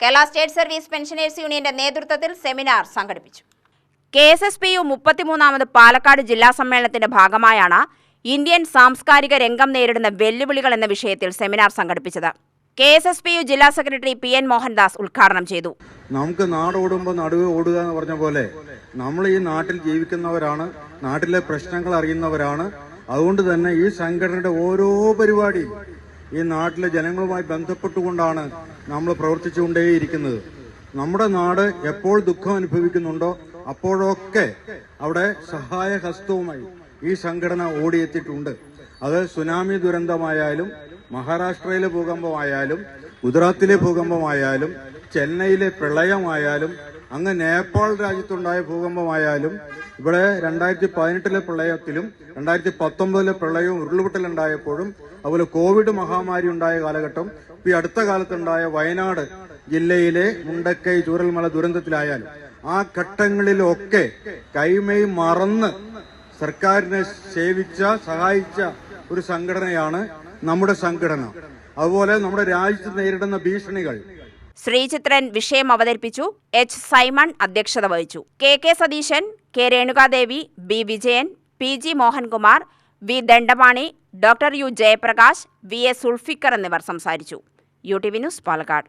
Kerala state service pensioners യൂണിയന്റെ നേതൃത്വത്തിൽ seminar സംഘടിപ്പിച്ചു. KSSPU 33ാമത് പാലക്കാട് ജില്ലാ സമ്മേളനത്തിന്റെ ഭാഗമായാണ് ഇന്ത്യൻ സാംസ്കാരിക രംഗം നേരിടുന്ന വെല്ലുവിളികൾ എന്ന വിഷയത്തിൽ സെമിനാർ സംഘടിപ്പിച്ചത്. KSSPU ജില്ലാ സെക്രട്ടറി PN മോഹൻദാസ് ഉദ്ഘാടനം ചെയ്തു. നമുക്ക് നാടോടുമ്പോൾ നടുവ് ഓടുക എന്ന് പറഞ്ഞ പോലെ നമ്മൾ ഈ നാട്ടിൽ ജീവിക്കുന്നവരാണ്, നാട്ടിലെ പ്രശ്നങ്ങൾ അറിയുന്നവരാണ്. അതുകൊണ്ട് തന്നെ ഈ സംഘടനയുടെ ഓരോ പരിപാടിയും ഈ നാട്ടിലെ ജനങ്ങളുമായി ബന്ധപ്പെട്ടുകൊണ്ടാണ് നമ്മൾ പ്രവർത്തിച്ചുകൊണ്ടേയിരിക്കുന്നത്. നമ്മുടെ നാട് എപ്പോൾ ദുഃഖം അനുഭവിക്കുന്നുണ്ടോ അപ്പോഴൊക്കെ അവിടെ സഹായഹസ്തവുമായി ഈ സംഘടന ഓടിയെത്തിയിട്ടുണ്ട്. അത് സുനാമി ദുരന്തമായാലും, മഹാരാഷ്ട്രയിലെ ഭൂകമ്പമായാലും, ഗുജറാത്തിലെ ഭൂകമ്പമായാലും, ചെന്നൈയിലെ പ്രളയമായാലും, അങ്ങ് നേപ്പാൾ രാജ്യത്തുണ്ടായ ഭൂകമ്പമായാലും, ഇവിടെ 2018 പ്രളയത്തിലും 2019 പ്രളയവും ഉരുൾപൊട്ടലുണ്ടായപ്പോഴും, അതുപോലെ കോവിഡ് മഹാമാരി ഉണ്ടായ കാലഘട്ടം, ഈ അടുത്ത കാലത്തുണ്ടായ വയനാട് ജില്ലയിലെ മുണ്ടക്കൈ ചൂരൽമല ദുരന്തത്തിലായാലും ആ ഘട്ടങ്ങളിലൊക്കെ കൈമേയ് മറന്ന് സർക്കാരിനെ സേവിച്ച, സഹായിച്ച ഒരു സംഘടനയാണ് നമ്മുടെ സംഘടന. അതുപോലെ നമ്മുടെ രാജ്യത്ത് നേരിടുന്ന ഭീഷണികൾ ശ്രീചിത്രൻ വിഷയം അവതരിപ്പിച്ചു. H. സൈമൺ അധ്യക്ഷത വഹിച്ചു. KK Satheesan, K. Renuka Devi, B. Vijayan, PG Mohankumar, V. Dandapani, Dr. U. Jayaprakash, VA Zulfikar എന്നിവർ സംസാരിച്ചു. UTV news Palakkad.